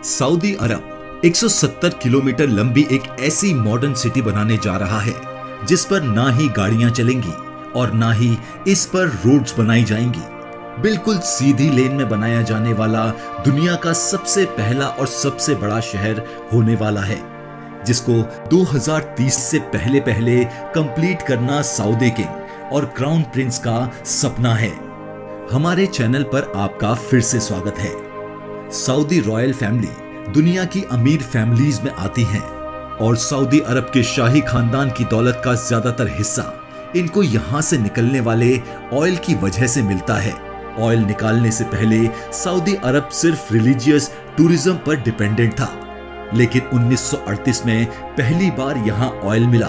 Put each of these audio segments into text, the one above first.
Saudi अरब 170 kilometre लंबी एक ऐसी मॉडर्न सिटी बनाने जा रहा है जिस पर ना ही गाड़ियां चलेंगी और ना ही इस पर रोड्स बनाई जाएंगी। बिल्कुल सीधी लेन में बनाया जाने वाला दुनिया का सबसे पहला और सबसे बड़ा शहर होने वाला है, जिसको 2030 से पहले पहले कंप्लीट करना सऊदी किंग और क्राउन प्रिंस का सपना है। हमारे चैनल पर आपका फिर से स्वागत है। सऊदी रॉयल फैमिली दुनिया की अमीर फैमिलीज में आती हैं और सऊदी अरब के शाही खानदान की दौलत का ज्यादातर हिस्सा इनको यहां से निकलने वाले ऑयल की वजह से मिलता है। ऑयल निकालने से पहले सऊदी अरब सिर्फ रिलीजियस टूरिज्म पर डिपेंडेंट था, लेकिन 1938 में पहली बार यहां ऑयल मिला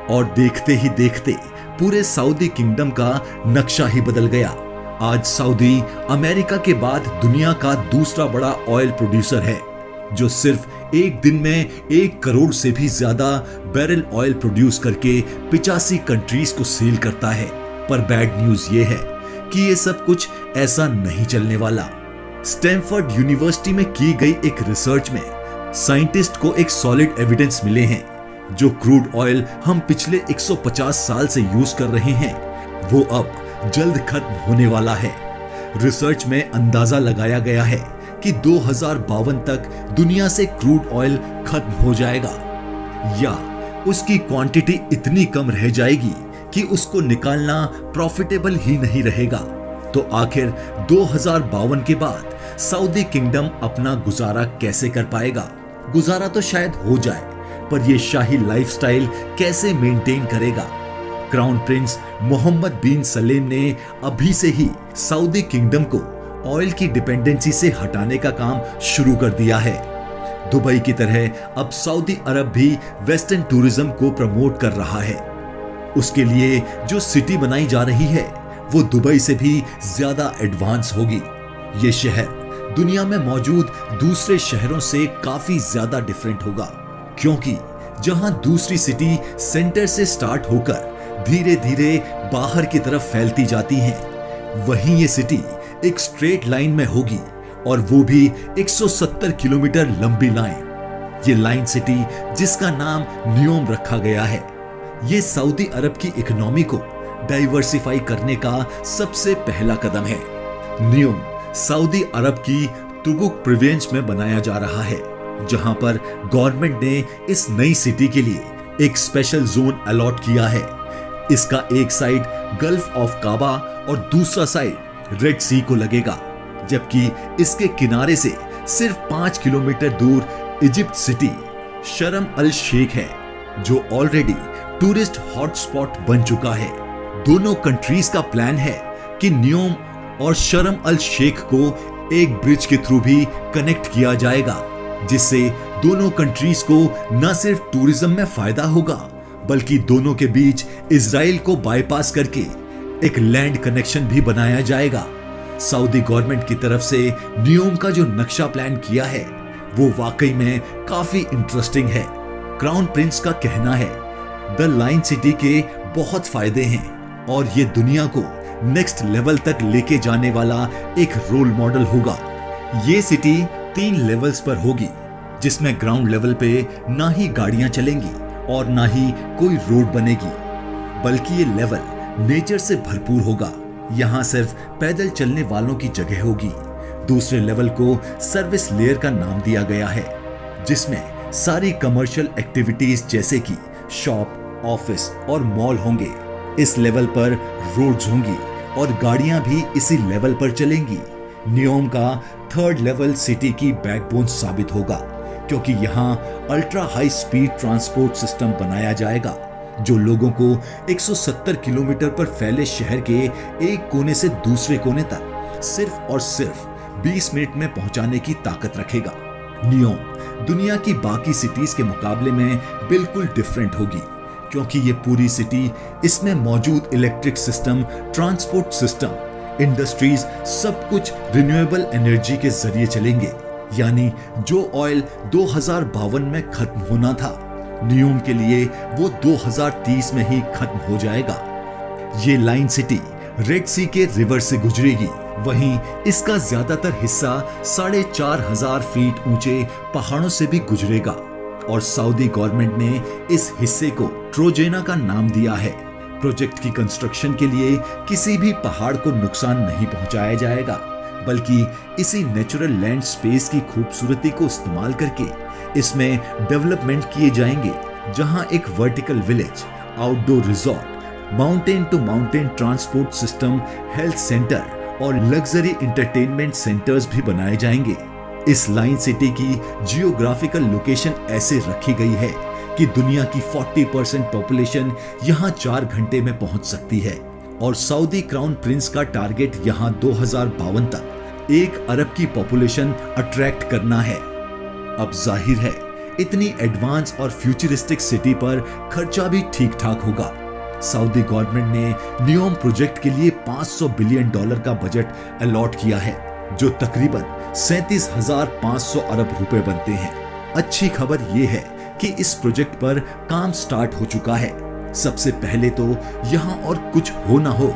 और देखते ही देखते पूरे सऊदी किंगडम का नक्शा ही बदल गया। आज सऊदी अमेरिका के बाद दुनिया का दूसरा बड़ा ऑयल प्रोड्यूसर है, जो सिर्फ एक दिन में 1 करोड़ से भी ज्यादा बैरल ऑयल प्रोड्यूस करके 85 कंट्रीज को सेल करता है। पर बैड न्यूज ये है कि ये सब कुछ ऐसा नहीं चलने वाला। स्टैनफोर्ड यूनिवर्सिटी में की गई एक रिसर्च में साइंटिस्ट को एक सॉलिड एविडेंस मिले हैं, जो क्रूड ऑयल हम पिछले 150 साल से यूज कर रहे हैं वो अब जल्द खत्म होने वाला है। रिसर्च में अंदाजा लगाया गया है कि 2052 तक दुनिया से क्रूड ऑयल खत्म हो जाएगा, या उसकी क्वांटिटी इतनी कम रह जाएगी कि उसको निकालना प्रॉफिटेबल ही नहीं रहेगा। तो आखिर 2052 के बाद सऊदी किंगडम अपना गुजारा कैसे कर पाएगा? गुजारा तो शायद हो जाए, पर यह शाही लाइफस्टाइल कैसे मेंटेन करेगा? क्राउन प्रिंस मोहम्मद बिन सलेम ने अभी से ही सऊदी किंगडम को ऑयल की डिपेंडेंसी से हटाने का काम शुरू कर दिया है। दुबई की तरह अब सऊदी अरब भी वेस्टर्न टूरिज्म को प्रमोट कर रहा है। उसके लिए जो सिटी बनाई जा रही है वो दुबई से भी ज्यादा एडवांस होगी। ये शहर दुनिया में मौजूद दूसरे शहरों से काफी ज्यादा डिफरेंट होगा, क्योंकि जहां दूसरी सिटी सेंटर से स्टार्ट होकर धीरे धीरे बाहर की तरफ फैलती जाती हैं, वहीं ये सिटी एक स्ट्रेट लाइन में होगी, और वो भी 170 किलोमीटर लंबी लाइन। ये लाइन सिटी जिसका नाम नियोम रखा गया है, ये सऊदी अरब की इकोनॉमी को डाइवर्सिफाई करने का सबसे पहला कदम है। नियोम सऊदी अरब की तुबुक प्रोविंस में बनाया जा रहा है, जहां पर गवर्नमेंट ने इस नई सिटी के लिए एक स्पेशल जोन अलॉट किया है। इसका एक साइड गल्फ ऑफ काबा और दूसरा साइड रेड सी को लगेगा, जबकि इसके किनारे से सिर्फ 5 किलोमीटर दूर इजिप्ट सिटी शर्म अल शेख है, जो ऑलरेडी टूरिस्ट हॉटस्पॉट बन चुका है। दोनों कंट्रीज का प्लान है कि नियोम और शर्म अल शेख को एक ब्रिज के थ्रू भी कनेक्ट किया जाएगा, जिससे दोनों कंट्रीज को न सिर्फ टूरिज्म में फायदा होगा, बल्कि दोनों के बीच इजराइल को बाईपास करके एक लैंड कनेक्शन भी बनाया जाएगा। सऊदी गवर्नमेंट की तरफ से नियोम का जो नक्शा प्लान किया है वो वाकई में काफी इंटरेस्टिंग है। क्राउन प्रिंस का कहना है द लाइन सिटी के बहुत फायदे हैं और ये दुनिया को नेक्स्ट लेवल तक लेके जाने वाला एक रोल मॉडल होगा। ये सिटी 3 लेवल्स पर होगी, जिसमें ग्राउंड लेवल पे ना ही गाड़ियां चलेंगी और ना ही कोई रोड बनेगी, बल्कि ये लेवल नेचर से भरपूर होगा। यहाँ सिर्फ पैदल चलने वालों की जगह होगी। दूसरे लेवल को सर्विस लेयर का नाम दिया गया है, जिसमें सारी कमर्शियल एक्टिविटीज जैसे कि शॉप, ऑफिस और मॉल होंगे। इस लेवल पर रोड्स होंगी और गाड़ियां भी इसी लेवल पर चलेंगी। नियोम का 3rd लेवल सिटी की बैकबोन साबित होगा, क्योंकि यहाँ ultra high speed transport system बनाया जाएगा, जो लोगों को 170 किलोमीटर पर फैले शहर के एक कोने से दूसरे कोने तक सिर्फ और सिर्फ 20 मिनट में पहुंचाने की ताकत रखेगा। नियोम दुनिया की बाकी सिटीज के मुकाबले में बिल्कुल डिफरेंट होगी, क्योंकि ये पूरी सिटी, इसमें मौजूद electric system, transport system, industries, सब कुछ रिन्यूएबल एनर्जी के जरिए चलेंगे। यानी जो ऑयल 2052 में खत्म होना था, नियोम के लिए वो 2030 में ही खत्म हो जाएगा। ये लाइन सिटी रेड सी के रिवर से गुजरेगी वहीं इसका ज्यादातर हिस्सा 4,500 फीट ऊंचे पहाड़ों से भी गुजरेगा और सऊदी गवर्नमेंट ने इस हिस्से को ट्रोजेना का नाम दिया है। प्रोजेक्ट की कंस्ट्रक्शन के लिए किसी भी पहाड़ को नुकसान नहीं पहुंचाया जाएगा, बल्कि इसी नेचुरल लैंड स्पेस की खूबसूरती को इस्तेमाल करके इसमें डेवलपमेंट किए जाएंगे, जहां एक vertical village, outdoor resort, mountain to mountain transport system, health centre और लग्जरी एंटरटेनमेंट सेंटर्स भी बनाए जाएंगे। इस लाइन सिटी की जियोग्राफिकल लोकेशन ऐसे रखी गई है कि दुनिया की 40% पॉपुलेशन यहां 4 घंटे में पहुंच सकती है और सऊदी क्राउन प्रिंस का टारगेट यहां 2052 तक 1 अरब की पॉपुलेशन अट्रैक्ट करना है। अब जाहिर है इतनी एडवांस और फ्यूचरिस्टिक सिटी पर खर्चा भी ठीक ठाक होगा। सऊदी गवर्नमेंट ने नियोम प्रोजेक्ट के लिए $500 बिलियन का बजट अलॉट किया है, जो तकरीबन 37,500 अरब रुपए बनते हैं। अच्छी खबर यह है कि इस प्रोजेक्ट पर काम स्टार्ट हो चुका है। सबसे पहले तो यहाँ और कुछ हो ना हो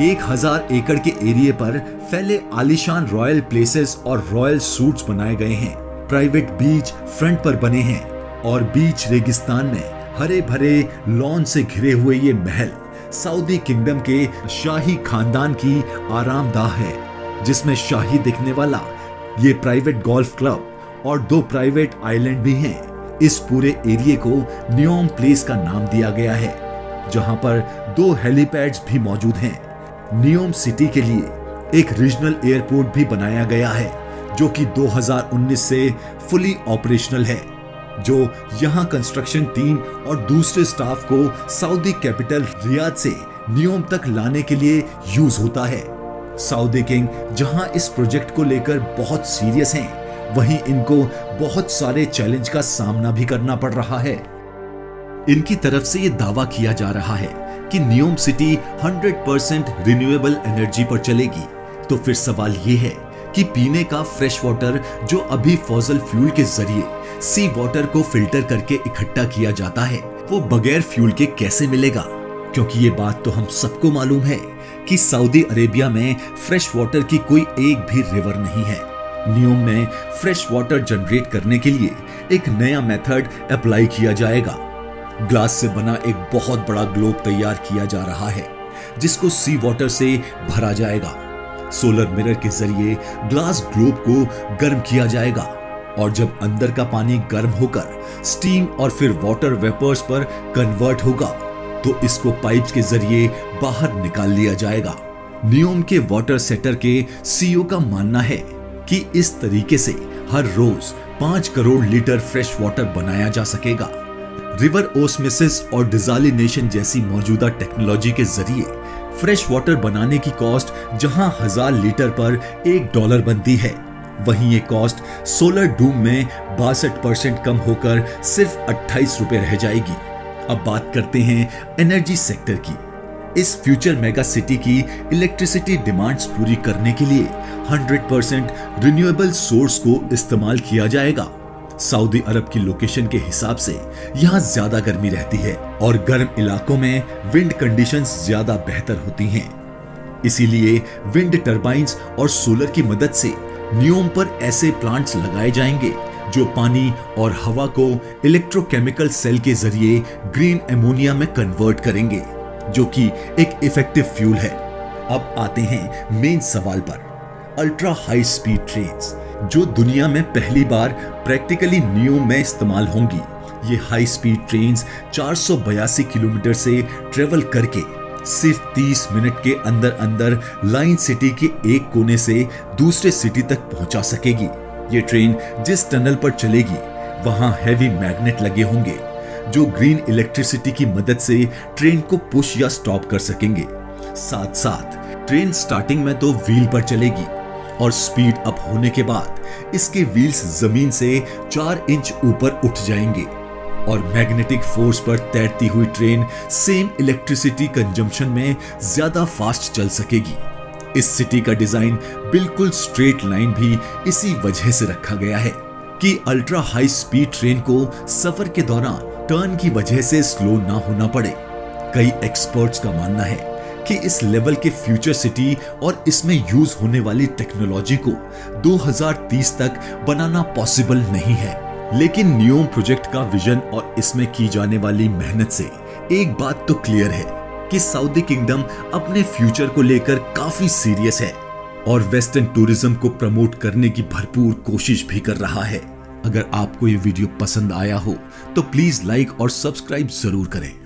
1000 एकड़ के एरिया पर फैले आलीशान रॉयल प्लेसेस और रॉयल सूट्स बनाए गए हैं। प्राइवेट बीच फ्रंट पर बने हैं और बीच रेगिस्तान में हरे भरे लॉन से घिरे हुए ये महल सऊदी किंगडम के शाही खानदान की आरामदाह है, जिसमें शाही दिखने वाला ये प्राइवेट गोल्फ क्लब और 2 प्राइवेट आइलैंड भी हैं। इस पूरे एरिया को नियोम प्लेस का नाम दिया गया है, जहां पर 2 हेलीपैड्स भी मौजूद हैं। नियोम सिटी के लिए एक रीजनल एयरपोर्ट भी बनाया गया है, जो कि 2019 से फुली ऑपरेशनल है, जो यहां कंस्ट्रक्शन टीम और दूसरे स्टाफ को सऊदी कैपिटल रियाद से नियोम तक लाने के लिए यूज होता है। सऊदी किंग जहां इस प्रोजेक्ट को लेकर बहुत सीरियस हैं, वहीं इनको बहुत सारे चैलेंज का सामना भी करना पड़ रहा है। इनकी तरफ से यह दावा किया जा रहा है कि नियोम सिटी 100% रिन्यूएबल एनर्जी पर चलेगी। तो फिर सवाल यह है कि पीने का फ्रेश वाटर जो अभी फॉसिल फ्यूल के जरिए सी वाटर को फिल्टर करके इकट्ठा किया जाता है, वो बगैर फ्यूल के कैसे मिलेगा? क्योंकि ये बात तो हम सबको मालूम है कि सऊदी अरेबिया में फ्रेश वाटर की कोई एक भी रिवर नहीं है। नियोम में फ्रेश वाटर जनरेट करने के लिए एक नया मेथड अप्लाई किया जाएगा। ग्लास से बना एक बहुत बड़ा ग्लोब तैयार किया जा रहा है, जिसको सी वाटर से भरा जाएगा। सोलर मिरर के जरिए ग्लास ग्लोब को गर्म किया जाएगा और जब अंदर का पानी गर्म होकर स्टीम और फिर वाटर वेपर्स पर कन्वर्ट होगा, तो इसको पाइप्स के जरिए बाहर निकाल लिया जाएगा। नियोम के वाटर सेटर के सीईओ का मानना है कि इस तरीके से हर रोज 5 करोड़ लीटर फ्रेश वाटर बनाया जा सकेगा। रिवर ओस्मोसिस और डिसैलिनेशन जैसी मौजूदा टेक्नोलॉजी के जरिए फ्रेश वाटर बनाने की कॉस्ट जहां 1000 लीटर पर $1 बनती है, वहीं ये कॉस्ट सोलर डूम में 62% कम होकर सिर्फ 28 रुपए रह जाएगी। अब बात करते हैं एनर्जी सेक्टर की। इस फ्यूचर मेगा सिटी की इलेक्ट्रिसिटी डिमांड्स पूरी करने के लिए 100% रिन्यूएबल सोर्स को इस्तेमाल किया जाएगा। सऊदी अरब की लोकेशन के हिसाब से यहाँ ज्यादा गर्मी रहती है और गर्म इलाकों में विंड कंडीशंस ज्यादा बेहतर होती हैं। इसीलिए विंड टरबाइंस और सोलर की मदद से नियोम पर ऐसे प्लांट्स लगाए जाएंगे जो पानी और हवा को इलेक्ट्रोकेमिकल सेल के जरिए ग्रीन एमोनिया में कन्वर्ट करेंगे, जो कि एक इफेक्टिव फ्यूल है। अब आते हैं मेन सवाल पर, अल्ट्रा हाई स्पीड ट्रेन्स जो दुनिया में पहली बार प्रैक्टिकली नियोम में इस्तेमाल होंगी। ये हाई स्पीड ट्रेन्स 482 किलोमीटर से ट्रेवल करके सिर्फ 30 मिनट के अंदर अंदर लाइन सिटी के एक कोने से दूसरे सिटी तक पहुंचा सकेगी। ये ट्रेन जिस टनल पर चलेगी वहां हैवी मैग्नेट लगे होंगे, जो ग्रीन इलेक्ट्रिसिटी की मदद से ट्रेन को पुश या स्टॉप कर सकेंगे। साथ साथ ट्रेन स्टार्टिंग में तो व्हील पर चलेगी और स्पीड अप होने के बाद इसके व्हील्स जमीन से 4 इंच ऊपर उठ जाएंगे और मैग्नेटिक फोर्स पर तैरती हुई ट्रेन सेम इलेक्ट्रिसिटी कंजम्पशन में ज्यादा फास्ट चल सकेगी। इस सिटी का डिजाइन बिल्कुल स्ट्रेट लाइन भी इसी वजह से रखा गया है कि अल्ट्रा हाई स्पीड ट्रेन को सफर के दौरान टर्न की वजह से स्लो ना होना पड़े। कई एक्सपर्ट्स का मानना है कि इस लेवल के फ्यूचर सिटी और इसमें यूज होने वाली टेक्नोलॉजी को 2030 तक बनाना पॉसिबल नहीं है। लेकिन नियोम प्रोजेक्ट का विजन और इसमें की जाने वाली मेहनत से एक बात तो क्लियर है कि सऊदी किंगडम अपने फ्यूचर को लेकर काफी सीरियस है और वेस्टर्न टूरिज्म को प्रमोट करने की भरपूर कोशिश भी कर रहा है। अगर आपको ये वीडियो पसंद आया हो तो प्लीज लाइक और सब्सक्राइब जरूर करें।